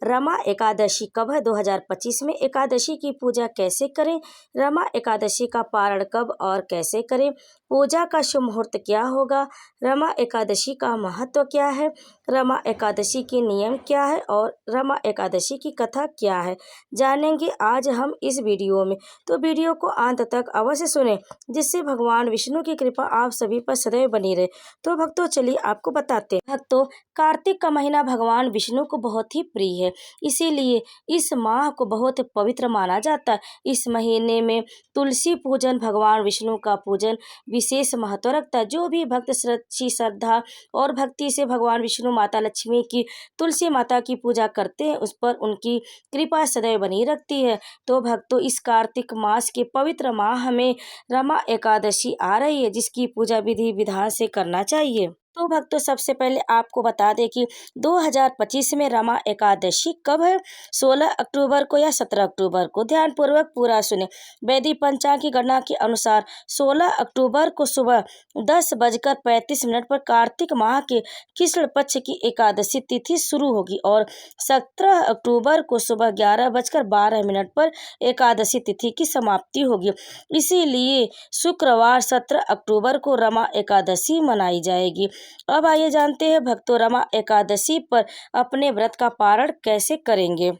रमा एकादशी कब है 2025 में? एकादशी की पूजा कैसे करें? रमा एकादशी का पारण कब और कैसे करें? पूजा का शुभ मुहूर्त क्या होगा? रमा एकादशी का महत्व क्या है? रमा एकादशी के नियम क्या है और रमा एकादशी की कथा क्या है, जानेंगे आज हम इस वीडियो में। तो वीडियो को अंत तक अवश्य सुनें, जिससे भगवान विष्णु की कृपा आप सभी पर सदैव बनी रहे। तो भक्तों चलिए आपको बताते हैं। भक्तों, कार्तिक का महीना भगवान विष्णु को बहुत ही प्रिय है, इसीलिए इस माह को बहुत पवित्र माना जाता है। इस महीने में तुलसी पूजन, भगवान विष्णु का पूजन विशेष महत्व रखता है। जो भी भक्त सच्ची श्रद्धा और भक्ति से भगवान विष्णु, माता लक्ष्मी की, तुलसी माता की पूजा करते हैं, उस पर उनकी कृपा सदैव बनी रहती है। तो भक्तों, इस कार्तिक मास के पवित्र माह में रमा एकादशी आ रही है, जिसकी पूजा विधि विधान से करना चाहिए। तो भक्तों, सबसे पहले आपको बता दें कि 2025 में रमा एकादशी कब है, 16 अक्टूबर को या 17 अक्टूबर को। ध्यानपूर्वक पूरा सुने। वैदिक पंचांग की गणना के अनुसार 16 अक्टूबर को सुबह 10:35 पर कार्तिक माह के कृष्ण पक्ष की एकादशी तिथि शुरू होगी और 17 अक्टूबर को सुबह 11:12 पर एकादशी तिथि की समाप्ति होगी। इसीलिए शुक्रवार 17 अक्टूबर को रमा एकादशी मनाई जाएगी। अब आइए जानते हैं भक्तों, रमा एकादशी पर अपने व्रत का पारण कैसे करेंगे।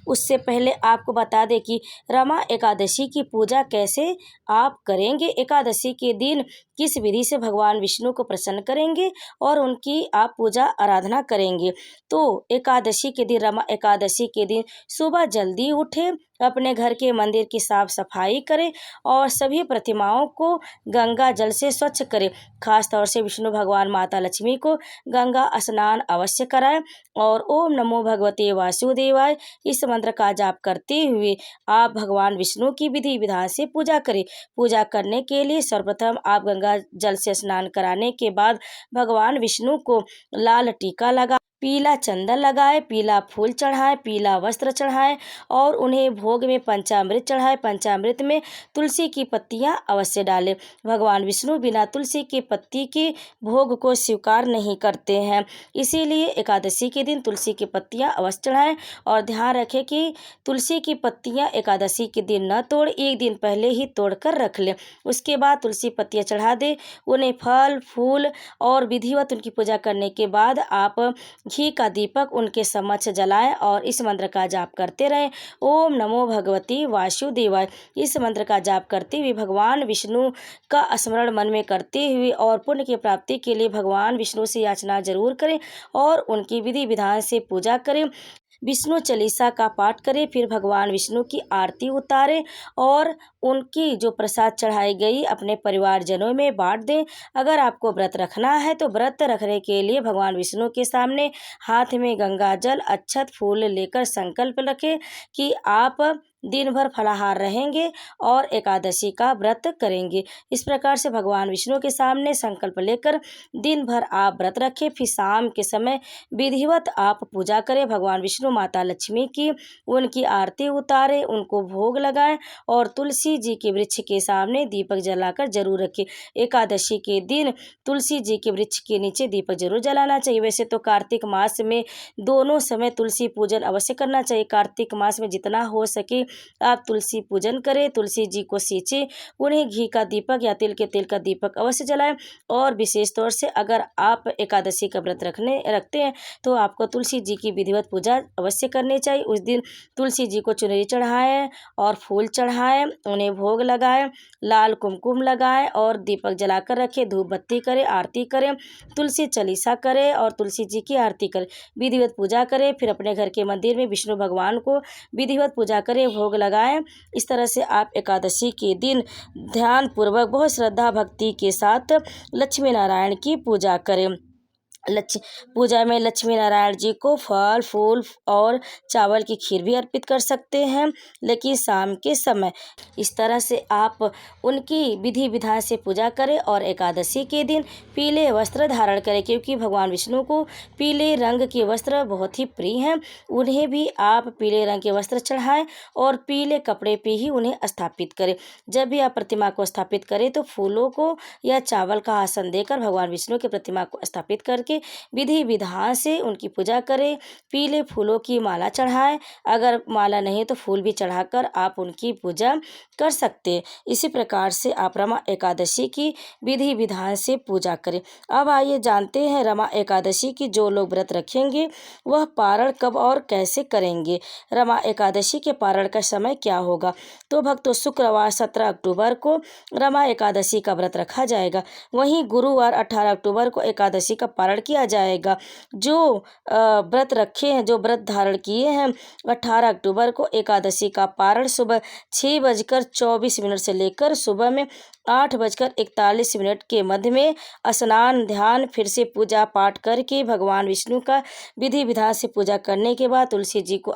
उससे पहले आपको बता दें कि रमा एकादशी की पूजा कैसे आप करेंगे। एकादशी के दिन किस विधि से भगवान विष्णु को प्रसन्न करेंगे और उनकी आप पूजा आराधना करेंगे। तो एकादशी के दिन, रमा एकादशी के दिन सुबह जल्दी उठें, अपने घर के मंदिर की साफ सफाई करें और सभी प्रतिमाओं को गंगा जल से स्वच्छ करें। खास तौर से विष्णु भगवान, माता लक्ष्मी को गंगा स्नान अवश्य कराएं और ओम नमो भगवते वासुदेवाय इस मंत्र का जाप करते हुए आप भगवान विष्णु की विधि विधान से पूजा करें। पूजा करने के लिए सर्वप्रथम आप गंगा जल से स्नान कराने के बाद भगवान विष्णु को लाल टीका लगा, पीला चंदन लगाए, पीला फूल चढ़ाए, पीला वस्त्र चढ़ाए और उन्हें भोग में पंचामृत चढ़ाए। पंचामृत में तुलसी की पत्तियां अवश्य डालें। भगवान विष्णु बिना तुलसी की पत्ती के भोग को स्वीकार नहीं करते हैं, इसीलिए एकादशी के दिन तुलसी की पत्तियां अवश्य चढ़ाएं और ध्यान रखें कि तुलसी की पत्तियां एकादशी के दिन न तोड़, एक दिन पहले ही तोड़ कर रख लें। उसके बाद तुलसी पत्तियां चढ़ा दें, उन्हें फल फूल और विधिवत उनकी पूजा करने के बाद आप घी का दीपक उनके समक्ष जलाएं और इस मंत्र का जाप करते रहें, ओम नमो भगवती वासुदेवाय। इस मंत्र का जाप करते हुए भगवान विष्णु का स्मरण मन में करते हुए और पुण्य की प्राप्ति के लिए भगवान विष्णु से याचना जरूर करें और उनकी विधि विधान से पूजा करें। विष्णु चालीसा का पाठ करें, फिर भगवान विष्णु की आरती उतारें और उनकी जो प्रसाद चढ़ाई गई अपने परिवारजनों में बांट दें। अगर आपको व्रत रखना है तो व्रत रखने के लिए भगवान विष्णु के सामने हाथ में गंगा जल, अक्षत, फूल लेकर संकल्प रखें कि आप दिन भर फलाहार रहेंगे और एकादशी का व्रत करेंगे। इस प्रकार से भगवान विष्णु के सामने संकल्प लेकर दिन भर आप व्रत रखें। फिर शाम के समय विधिवत आप पूजा करें, भगवान विष्णु, माता लक्ष्मी की, उनकी आरती उतारें, उनको भोग लगाएं और तुलसी जी के वृक्ष के सामने दीपक जलाकर जरूर रखें। एकादशी के दिन तुलसी जी के वृक्ष के नीचे दीपक जरूर जलाना चाहिए। वैसे तो कार्तिक मास में दोनों समय तुलसी पूजन अवश्य करना चाहिए। कार्तिक मास में जितना हो सके आप तुलसी पूजन करें, तुलसी जी को सींचे, उन्हें घी का दीपक या तिल के तेल का दीपक अवश्य जलाएं। और विशेष तौर से अगर आप एकादशी का व्रत रखते हैं तो आपको तुलसी जी की विधिवत पूजा अवश्य करनी चाहिए। उस दिन तुलसी जी को चुनरी चढ़ाएं और फूल चढ़ाएं, उन्हें भोग लगाएं, लाल कुमकुम लगाएं और दीपक जलाकर रखें, धूप बत्ती करें, आरती करें, तुलसी चालीसा करें और तुलसी जी की आरती करें, विधिवत पूजा करें। फिर अपने घर के मंदिर में विष्णु भगवान को विधिवत पूजा करें, भोग लगाएं। इस तरह से आप एकादशी के दिन ध्यान पूर्वक बहुत श्रद्धा भक्ति के साथ लक्ष्मी नारायण की पूजा करें। पूजा में लक्ष्मी नारायण जी को फल फूल और चावल की खीर भी अर्पित कर सकते हैं, लेकिन शाम के समय। इस तरह से आप उनकी विधि विधान से पूजा करें और एकादशी के दिन पीले वस्त्र धारण करें, क्योंकि भगवान विष्णु को पीले रंग के वस्त्र बहुत ही प्रिय हैं। उन्हें भी आप पीले रंग के वस्त्र चढ़ाएं और पीले कपड़े पे ही उन्हें स्थापित करें। जब भी आप प्रतिमा को स्थापित करें तो फूलों को या चावल का आसन देकर भगवान विष्णु की प्रतिमा को स्थापित करके करके विधि विधान से उनकी पूजा करें। पीले फूलों की माला चढ़ाएं। अगर माला नहीं तो फूल भी चढ़ाकर आप उनकी पूजा कर सकते हैं। इसी प्रकार से आप रमा एकादशी की विधि विधान से पूजा करें। अब आइए जानते हैं रमा एकादशी की जो लोग व्रत रखेंगे वह पारण कब और कैसे करेंगे। रमा एकादशी के पारण का समय क्या होगा। तो भक्तों, शुक्रवार 17 अक्टूबर को रमा एकादशी का व्रत रखा जाएगा। वहीं गुरुवार 18 अक्टूबर को एकादशी का पारण किया जाएगा। जो व्रत रखे हैं, जो व्रत धारण किए हैं, 18 अक्टूबर को एकादशी का पारण सुबह 6:24 से लेकर सुबह में 8:41 के मध्य में स्नान ध्यान फिर से पूजा पाठ करके भगवान विष्णु का विधि विधान से पूजा करने के बाद तुलसी जी को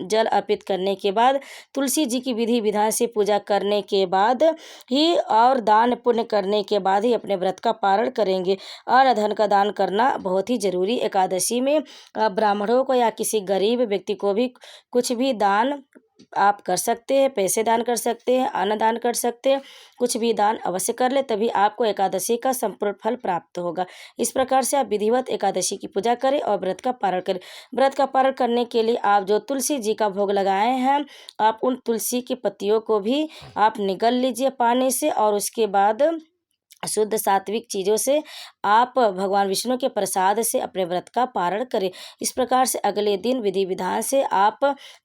जल अर्पित करने के बाद, तुलसी जी की विधि विधान से पूजा करने के बाद ही और दान पुण्य करने के बाद ही अपने व्रत का पारण करेंगे। अन्न धन का दान करना बहुत ही जरूरी। एकादशी में ब्राह्मणों को या किसी गरीब व्यक्ति को भी कुछ भी दान आप कर सकते हैं। पैसे दान कर सकते हैं, अन्न दान कर सकते हैं, कुछ भी दान अवश्य कर ले, तभी आपको एकादशी का संपूर्ण फल प्राप्त होगा। इस प्रकार से आप विधिवत एकादशी की पूजा करें और व्रत का पारण करें। व्रत का पारण करने के लिए आप जो तुलसी जी का भोग लगाए हैं, आप उन तुलसी की पत्तियों को भी आप निगल लीजिए पानी से और उसके बाद शुद्ध सात्विक चीज़ों से आप भगवान विष्णु के प्रसाद से अपने व्रत का पारण करें। इस प्रकार से अगले दिन विधि विधान से आप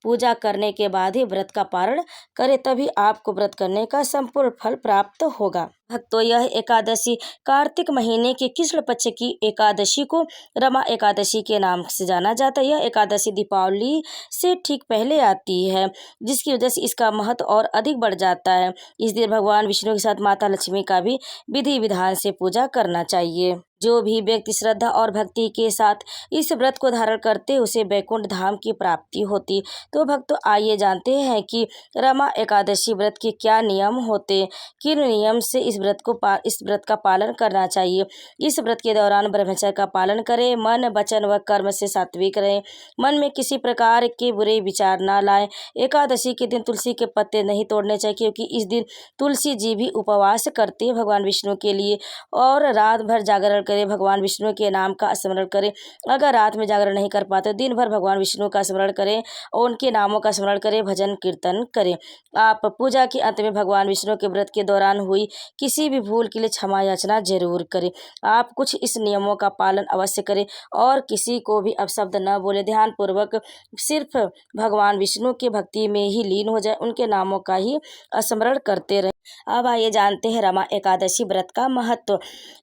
पूजा करने के बाद ही व्रत का पारण करें, तभी आपको व्रत करने का संपूर्ण फल प्राप्त होगा। भक्तों, यह एकादशी कार्तिक महीने के कृष्ण पक्ष की एकादशी को रमा एकादशी के नाम से जाना जाता है। यह एकादशी दीपावली से ठीक पहले आती है, जिसकी वजह से इसका महत्व और अधिक बढ़ जाता है। इस दिन भगवान विष्णु के साथ माता लक्ष्मी का भी विधि विधान से पूजा करना चाहिए। जो भी व्यक्ति श्रद्धा और भक्ति के साथ इस व्रत को धारण करते उसे वैकुंठ धाम की प्राप्ति होती। तो भक्तों, आइए जानते हैं कि रमा एकादशी व्रत के क्या नियम होते, किन नियम से इस व्रत का पालन करना चाहिए। इस व्रत के दौरान ब्रह्मचर्य का पालन करें, मन वचन व कर्म से सात्विक रहें, मन में किसी प्रकार के बुरे विचार न लाएं। एकादशी के दिन तुलसी के पत्ते नहीं तोड़ने चाहिए, क्योंकि इस दिन तुलसी जी भी उपवास करते हैं भगवान विष्णु के लिए। और रात भर जागरण करें, भगवान विष्णु के नाम का स्मरण करें। अगर रात में जागरण नहीं कर पाते, दिन भर भगवान विष्णु का स्मरण करें और उनके नामों का स्मरण करें, भजन कीर्तन करें। आप पूजा के अंत में भगवान विष्णु के व्रत के दौरान हुई किसी भी भूल के लिए क्षमा याचना जरूर करें। आप कुछ इस नियमों का पालन अवश्य करें और किसी को भी अपशब्द न बोले। ध्यान पूर्वक सिर्फ भगवान विष्णु की भक्ति में ही लीन हो जाए, उनके नामों का ही स्मरण करते रहें। अब आइए जानते हैं रमा एकादशी व्रत का महत्व।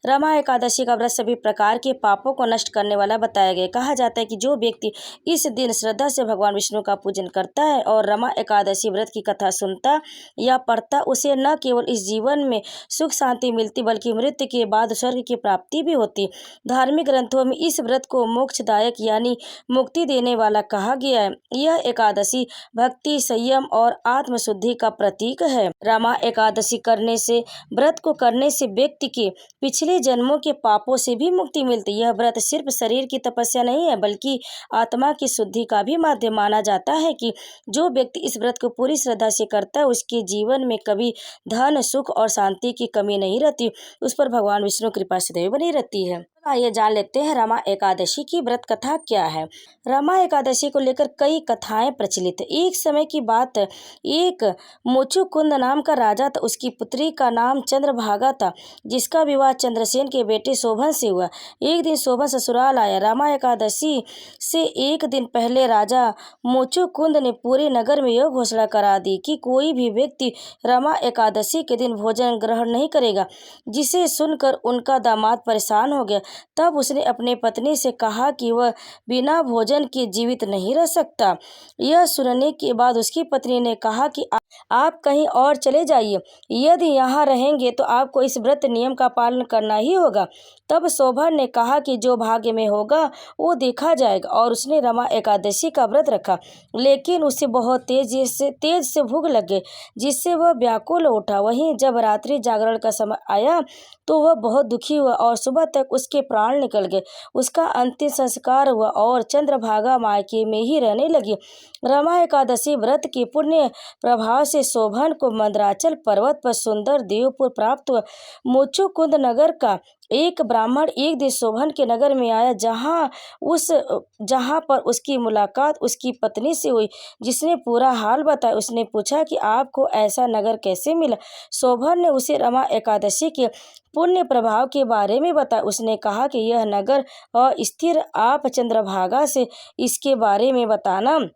रमा एकादशी का व्रत सभी प्रकार के पापों को नष्ट करने वाला बताया गया। कहा जाता है कि जो व्यक्ति इस दिन श्रद्धा से भगवान विष्णु का पूजन करता है और रमा एकादशी व्रत की कथा सुनता या पढ़ता, उसे न केवल इस जीवन में सुख शांति मिलती बल्कि मृत्यु के बाद स्वर्ग की प्राप्ति भी होती। धार्मिक ग्रंथों में इस व्रत को मोक्षदायक यानी मुक्ति देने वाला कहा गया है। यह एकादशी भक्ति, संयम और आत्मशुद्धि का प्रतीक है। रमा एकादशी करने से, व्रत को करने से व्यक्ति के पिछले जन्मों के पापों से भी मुक्ति मिलती है। यह व्रत सिर्फ शरीर की तपस्या नहीं है, बल्कि आत्मा की शुद्धि का भी माध्यम माना जाता है कि जो व्यक्ति इस व्रत को पूरी श्रद्धा से करता है, उसके जीवन में कभी धन, सुख और शांति की कमी नहीं रहती। उस पर भगवान विष्णु कृपा सदैव बनी रहती है। आइए जान लेते हैं रमा एकादशी की व्रत कथा क्या है। रमा एकादशी को लेकर कई कथाएं प्रचलित है। एक समय की बात, एक मुचुकुंद नाम का राजा था। उसकी पुत्री का नाम चंद्रभागा था, जिसका विवाह चंद्रसेन के बेटे शोभन से हुआ। एक दिन शोभन ससुराल आया। रमा एकादशी से एक दिन पहले राजा मुचुकुंद ने पूरे नगर में यह घोषणा करा दी कि कोई भी व्यक्ति रमा एकादशी के दिन भोजन ग्रहण नहीं करेगा। जिसे सुनकर उनका दामाद परेशान हो गया। तब उसने अपने पत्नी से कहा कि वह बिना भोजन के जीवित नहीं रह सकता। यह सुनने के बाद उसकी पत्नी ने कहा कि आप कहीं और चले जाइए, यदि यहाँ रहेंगे तो आपको इस व्रत नियम का पालन करना ही होगा। तब शोभन ने कहा कि जो भाग्य में होगा वो देखा जाएगा, और उसने रमा एकादशी का व्रत रखा। लेकिन उसे बहुत तेज से भूख लग गई, जिससे वह व्याकुल उठा। वहीं जब रात्रि जागरण का समय आया तो वह बहुत दुखी हुआ और सुबह तक उसके प्राण निकल गए। उसका अंतिम संस्कार हुआ और चंद्रभागा मायके में ही रहने लगी। रमा एकादशी व्रत के पुण्य प्रभाव से शोभन को मंदराचल पर्वत पर सुंदर देवपुर प्राप्त हुआ। मुचुकुंद नगर का एक ब्राह्मण एक दिन शोभन के नगर में आया जहाँ पर उसकी मुलाकात उसकी पत्नी से हुई, जिसने पूरा हाल बताया। उसने पूछा कि आपको ऐसा नगर कैसे मिला। शोभन ने उसे रमा एकादशी के पुण्य प्रभाव के बारे में बताया। उसने कहा कि यह नगर अस्थिर, आप चंद्रभागा से इसके बारे में बताना।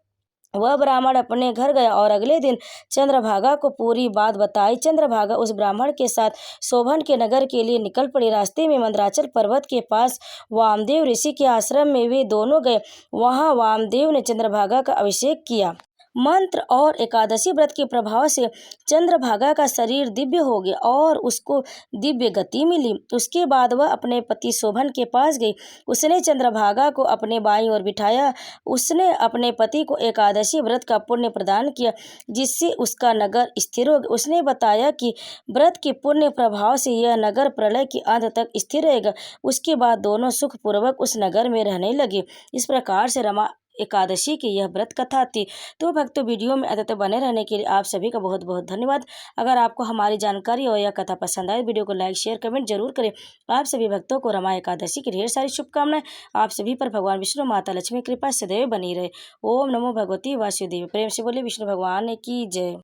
वह ब्राह्मण अपने घर गया और अगले दिन चंद्रभागा को पूरी बात बताई। चंद्रभागा उस ब्राह्मण के साथ शोभन के नगर के लिए निकल पड़ी। रास्ते में मंदराचल पर्वत के पास वामदेव ऋषि के आश्रम में वे दोनों गए। वहां वामदेव ने चंद्रभागा का अभिषेक किया। मंत्र और एकादशी व्रत के प्रभाव से चंद्रभागा का शरीर दिव्य हो गया और उसको दिव्य गति मिली। उसके बाद वह अपने पति शोभन के पास गई। उसने चंद्रभागा को अपने बाईं ओर बिठाया। उसने अपने पति को एकादशी व्रत का पुण्य प्रदान किया, जिससे उसका नगर स्थिर हो गया। उसने बताया कि व्रत के पुण्य प्रभाव से यह नगर प्रलय के अंत तक स्थिर रहेगा। उसके बाद दोनों सुखपूर्वक उस नगर में रहने लगे। इस प्रकार से रमा एकादशी की यह व्रत कथा थी। तो भक्तों, वीडियो में अंत तक बने रहने के लिए आप सभी का बहुत बहुत धन्यवाद। अगर आपको हमारी जानकारी और यह कथा पसंद आए, वीडियो को लाइक शेयर कमेंट जरूर करें। आप सभी भक्तों को रमा एकादशी की ढेर सारी शुभकामनाएं। आप सभी पर भगवान विष्णु माता लक्ष्मी कृपा सदैव बनी रहे। ओम नमो भगवती वासुदेव। प्रेम से बोले विष्णु भगवान की जय।